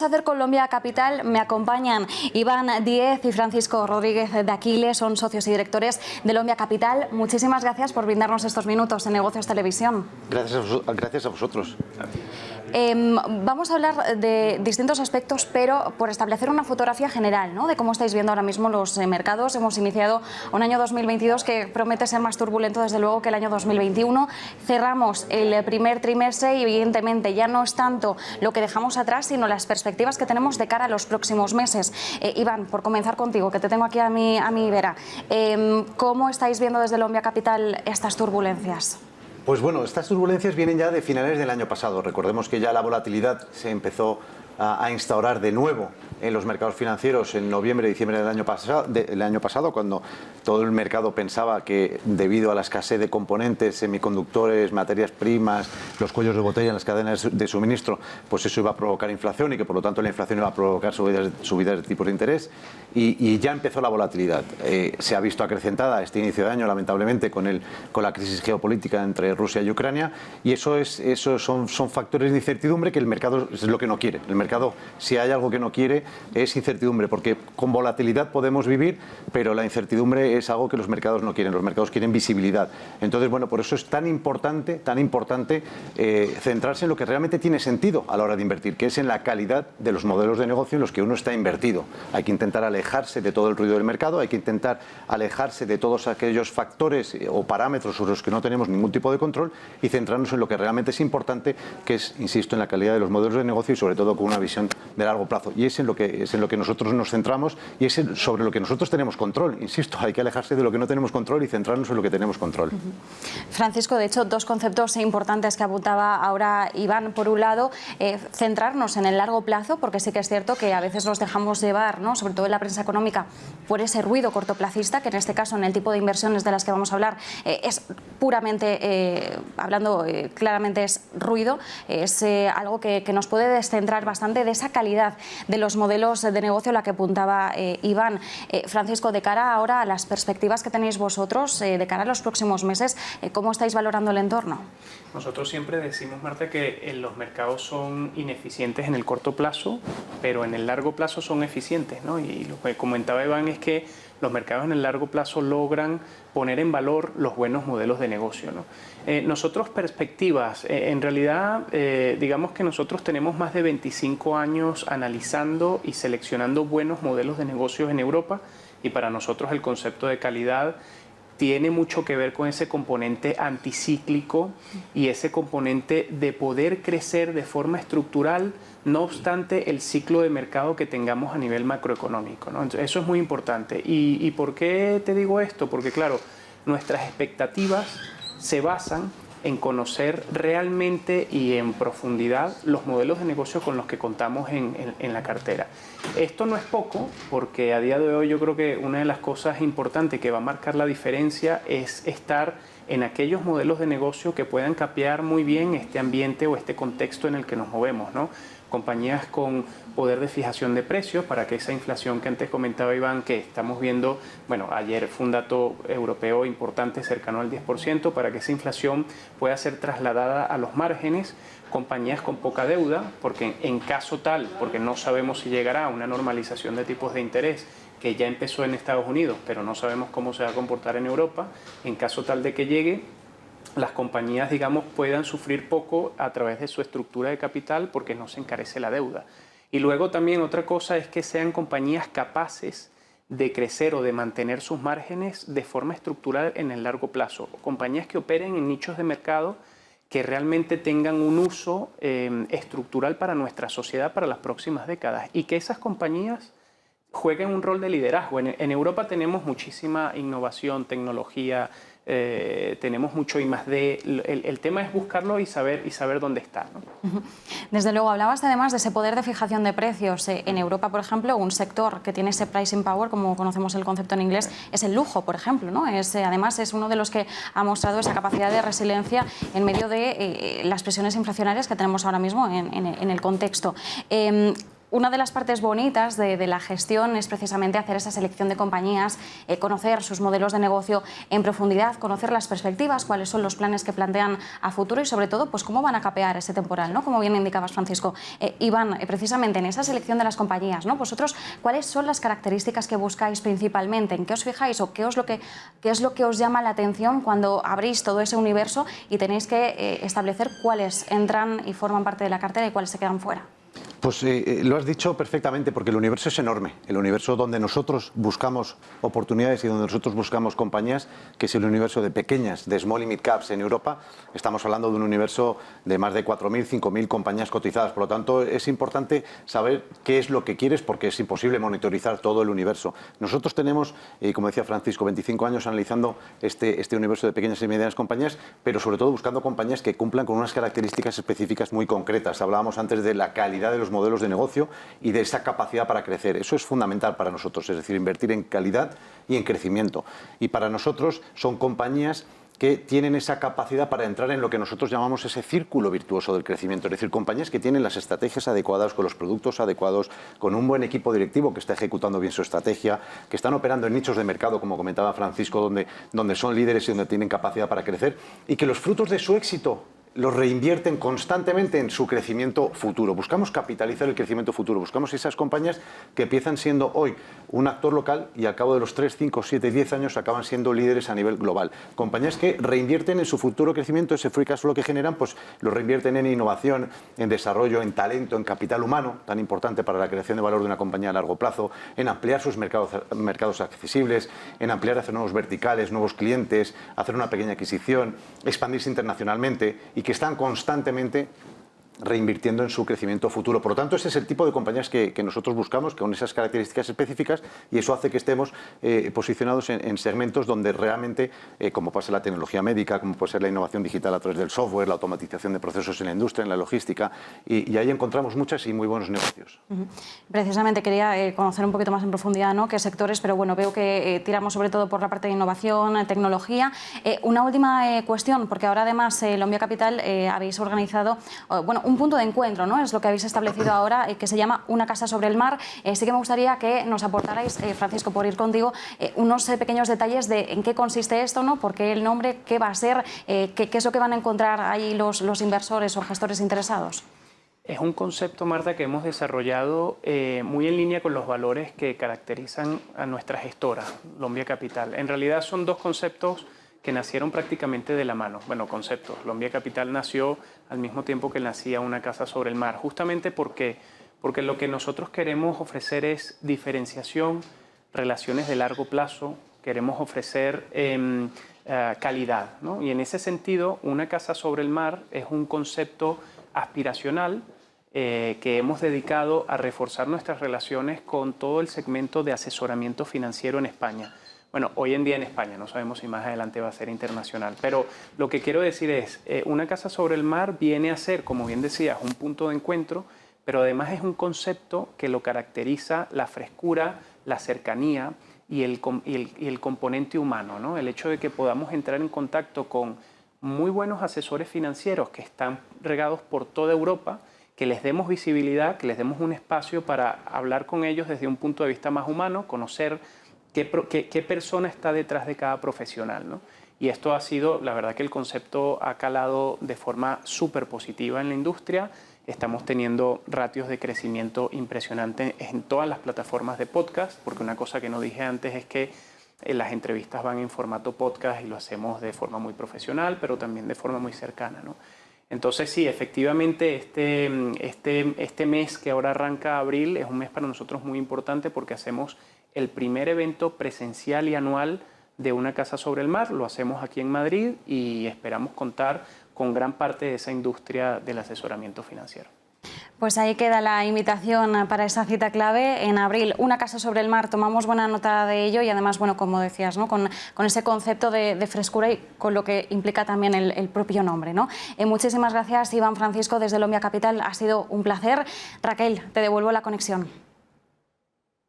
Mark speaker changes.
Speaker 1: Hacer Colombia Capital me acompañan Iván Díez y Francisco Rodríguez de Aquiles, son socios y directores de Colombia Capital. Muchísimas gracias por brindarnos estos minutos en Negocios Televisión.
Speaker 2: Gracias a vosotros.
Speaker 1: Vamos a hablar de distintos aspectos, pero por establecer una fotografía general, ¿no?, de cómo estáis viendo ahora mismo los mercados. Hemos iniciado un año 2022 que promete ser más turbulento, desde luego, que el año 2021. Cerramos el primer trimestre y, evidentemente, ya no es tanto lo que dejamos atrás, sino las perspectivas que tenemos de cara a los próximos meses. Iván, por comenzar contigo, que te tengo aquí a mi vera, ¿cómo estáis viendo desde Colombia Capital estas turbulencias?
Speaker 2: Pues bueno, estas turbulencias vienen ya de finales del año pasado. Recordemos que ya la volatilidad se empezó a instaurar de nuevo en los mercados financieros en noviembre y diciembre del año pasado, cuando todo el mercado pensaba que, debido a la escasez de componentes, semiconductores, materias primas, los cuellos de botella en las cadenas de suministro, pues eso iba a provocar inflación y que por lo tanto la inflación iba a provocar subidas de tipos de interés, y ya empezó la volatilidad. Se ha visto acrecentada este inicio de año, lamentablemente, con la crisis geopolítica entre Rusia y Ucrania, y eso son factores de incertidumbre que el mercado es lo que no quiere. El mercado, si hay algo que no quiere, es incertidumbre, porque con volatilidad podemos vivir, pero la incertidumbre es algo que los mercados no quieren. Los mercados quieren visibilidad. Entonces, bueno, por eso es tan importante centrarse en lo que realmente tiene sentido a la hora de invertir, que es en la calidad de los modelos de negocio en los que uno está invertido. Hay que intentar alejarse de todo el ruido del mercado, hay que intentar alejarse de todos aquellos factores o parámetros sobre los que no tenemos ningún tipo de control y centrarnos en lo que realmente es importante, que es, insisto, en la calidad de los modelos de negocio y sobre todo con una visión de largo plazo. Y es en lo que nosotros nos centramos y es sobre lo que nosotros tenemos control. Insisto, hay que alejarse de lo que no tenemos control y centrarnos en lo que tenemos control.
Speaker 1: Francisco, de hecho, dos conceptos importantes que apuntaba ahora Iván. Por un lado, centrarnos en el largo plazo, porque sí que es cierto que a veces nos dejamos llevar, ¿no?, sobre todo en la prensa económica, por ese ruido cortoplacista, que en este caso, en el tipo de inversiones de las que vamos a hablar, es puramente, hablando claramente, es ruido, es algo que nos puede descentrar bastante de esa calidad de los modelos de negocio a la que apuntaba Iván. Francisco, de cara ahora a las perspectivas que tenéis vosotros, de cara a los próximos meses, ¿cómo estáis valorando el entorno?
Speaker 3: Nosotros siempre decimos, Marta, que los mercados son ineficientes en el corto plazo, pero en el largo plazo son eficientes, ¿no? Y lo que comentaba Iván es que los mercados en el largo plazo logran poner en valor los buenos modelos de negocio, ¿no? Nosotros, perspectivas, en realidad, digamos que nosotros tenemos más de 25 años analizando y seleccionando buenos modelos de negocios en Europa, y para nosotros el concepto de calidad tiene mucho que ver con ese componente anticíclico y ese componente de poder crecer de forma estructural, no obstante el ciclo de mercado que tengamos a nivel macroeconómico, ¿no? Entonces, eso es muy importante. ¿Y por qué te digo esto? Porque, claro, nuestras expectativas se basan en conocer realmente y en profundidad los modelos de negocio con los que contamos en la cartera. Esto no es poco, porque a día de hoy yo creo que una de las cosas importantes que va a marcar la diferencia es estar en aquellos modelos de negocio que puedan capear muy bien este ambiente o este contexto en el que nos movemos, ¿no? Compañías con poder de fijación de precios para que esa inflación que antes comentaba Iván, que estamos viendo, bueno, ayer fue un dato europeo importante, cercano al 10%, para que esa inflación pueda ser trasladada a los márgenes. Compañías con poca deuda, porque en caso tal, porque no sabemos si llegará a una normalización de tipos de interés, que ya empezó en Estados Unidos, pero no sabemos cómo se va a comportar en Europa, en caso tal de que llegue, las compañías, digamos, puedan sufrir poco a través de su estructura de capital porque no se encarece la deuda. Y luego también otra cosa es que sean compañías capaces de crecer o de mantener sus márgenes de forma estructural en el largo plazo. Compañías que operen en nichos de mercado que realmente tengan un uso estructural para nuestra sociedad para las próximas décadas, y que esas compañías jueguen un rol de liderazgo. En Europa tenemos muchísima innovación, tecnología, tenemos mucho I+D. El tema es buscarlo y saber dónde está, ¿no?
Speaker 1: Desde luego, hablabas además de ese poder de fijación de precios. En Europa, por ejemplo, un sector que tiene ese pricing power, como conocemos el concepto en inglés, es el lujo, por ejemplo, ¿no? Además, es uno de los que ha mostrado esa capacidad de resiliencia en medio de las presiones inflacionarias que tenemos ahora mismo en el contexto. una de las partes bonitas de la gestión es precisamente hacer esa selección de compañías, conocer sus modelos de negocio en profundidad, conocer las perspectivas, cuáles son los planes que plantean a futuro y sobre todo pues cómo van a capear ese temporal, ¿no? Como bien indicabas, Francisco. Iván, precisamente en esa selección de las compañías, ¿no? Vosotros, ¿cuáles son las características que buscáis principalmente? ¿En qué os fijáis o qué es lo que os llama la atención cuando abrís todo ese universo y tenéis que establecer cuáles entran y forman parte de la cartera y cuáles se quedan fuera?
Speaker 2: Pues lo has dicho perfectamente, porque el universo es enorme. El universo donde nosotros buscamos oportunidades y donde nosotros buscamos compañías, que es el universo de pequeñas, de small y mid caps en Europa. Estamos hablando de un universo de más de 4.000, 5.000 compañías cotizadas. Por lo tanto, es importante saber qué es lo que quieres, porque es imposible monitorizar todo el universo. Nosotros tenemos, como decía Francisco, 25 años analizando este universo de pequeñas y medianas compañías, pero sobre todo buscando compañías que cumplan con unas características específicas muy concretas. Hablábamos antes de la calidad de los modelos de negocio y de esa capacidad para crecer. Eso es fundamental para nosotros, es decir, invertir en calidad y en crecimiento. Y para nosotros son compañías que tienen esa capacidad para entrar en lo que nosotros llamamos ese círculo virtuoso del crecimiento, es decir, compañías que tienen las estrategias adecuadas, con los productos adecuados, con un buen equipo directivo que está ejecutando bien su estrategia, que están operando en nichos de mercado, como comentaba Francisco, donde son líderes y donde tienen capacidad para crecer, y que los frutos de su éxito los reinvierten constantemente en su crecimiento futuro. Buscamos capitalizar el crecimiento futuro, buscamos esas compañías que empiezan siendo hoy un actor local y al cabo de los 3, 5, 7, 10 años acaban siendo líderes a nivel global. Compañías que reinvierten en su futuro crecimiento, ese free cash flow que generan, pues lo reinvierten en innovación, en desarrollo, en talento, en capital humano, tan importante para la creación de valor de una compañía a largo plazo, en ampliar sus mercados accesibles, en ampliar hacia nuevos verticales, nuevos clientes, hacer una pequeña adquisición, expandirse internacionalmente, y que están constantemente reinvirtiendo en su crecimiento futuro. Por lo tanto, ese es el tipo de compañías que nosotros buscamos, con esas características específicas, y eso hace que estemos posicionados en segmentos donde realmente, como puede ser la tecnología médica, como puede ser la innovación digital a través del software, la automatización de procesos en la industria, en la logística, y ahí encontramos muchas y muy buenos negocios.
Speaker 1: Precisamente quería conocer un poquito más en profundidad, ¿no?, qué sectores, pero bueno, veo que tiramos sobre todo por la parte de innovación, tecnología. Una última cuestión, porque ahora además Lombia Capital habéis organizado, bueno, un punto de encuentro, ¿no? Es lo que habéis establecido ahora, que se llama Una casa sobre el mar. Sí que me gustaría que nos aportarais, Francisco, por ir contigo, unos pequeños detalles de en qué consiste esto, ¿no? ¿Por qué el nombre? ¿Qué va a ser? ¿Qué es lo que van a encontrar ahí los inversores o gestores interesados?
Speaker 3: Es un concepto, Marta, que hemos desarrollado muy en línea con los valores que caracterizan a nuestra gestora, Lombia Capital. En realidad son dos conceptos que nacieron prácticamente de la mano. Bueno, conceptos. Lombia Capital nació al mismo tiempo que nacía Una casa sobre el mar, justamente porque lo que nosotros queremos ofrecer es diferenciación, relaciones de largo plazo, queremos ofrecer calidad, ¿no? Y en ese sentido, Una casa sobre el mar es un concepto aspiracional que hemos dedicado a reforzar nuestras relaciones con todo el segmento de asesoramiento financiero en España. Bueno, hoy en día en España, no sabemos si más adelante va a ser internacional, pero lo que quiero decir es, Una casa sobre el mar viene a ser, como bien decías, un punto de encuentro, pero además es un concepto que lo caracteriza la frescura, la cercanía y el componente humano, ¿no? El hecho de que podamos entrar en contacto con muy buenos asesores financieros que están regados por toda Europa, que les demos visibilidad, que les demos un espacio para hablar con ellos desde un punto de vista más humano, conocer qué persona está detrás de cada profesional, ¿no? Y esto ha sido, la verdad que el concepto ha calado de forma súper positiva en la industria. Estamos teniendo ratios de crecimiento impresionantes en todas las plataformas de podcast, porque una cosa que no dije antes es que las entrevistas van en formato podcast y lo hacemos de forma muy profesional, pero también de forma muy cercana, ¿no? Entonces sí, efectivamente este mes que ahora arranca abril es un mes para nosotros muy importante porque hacemos el primer evento presencial y anual de Una casa sobre el mar. Lo hacemos aquí en Madrid y esperamos contar con gran parte de esa industria del asesoramiento financiero.
Speaker 1: Pues ahí queda la invitación para esa cita clave en abril. Una casa sobre el mar, tomamos buena nota de ello y además, bueno, como decías, ¿no?, con ese concepto de frescura y con lo que implica también el propio nombre, ¿no? Muchísimas gracias, Iván, Francisco, desde Lombia Capital. Ha sido un placer. Raquel, te devuelvo la conexión.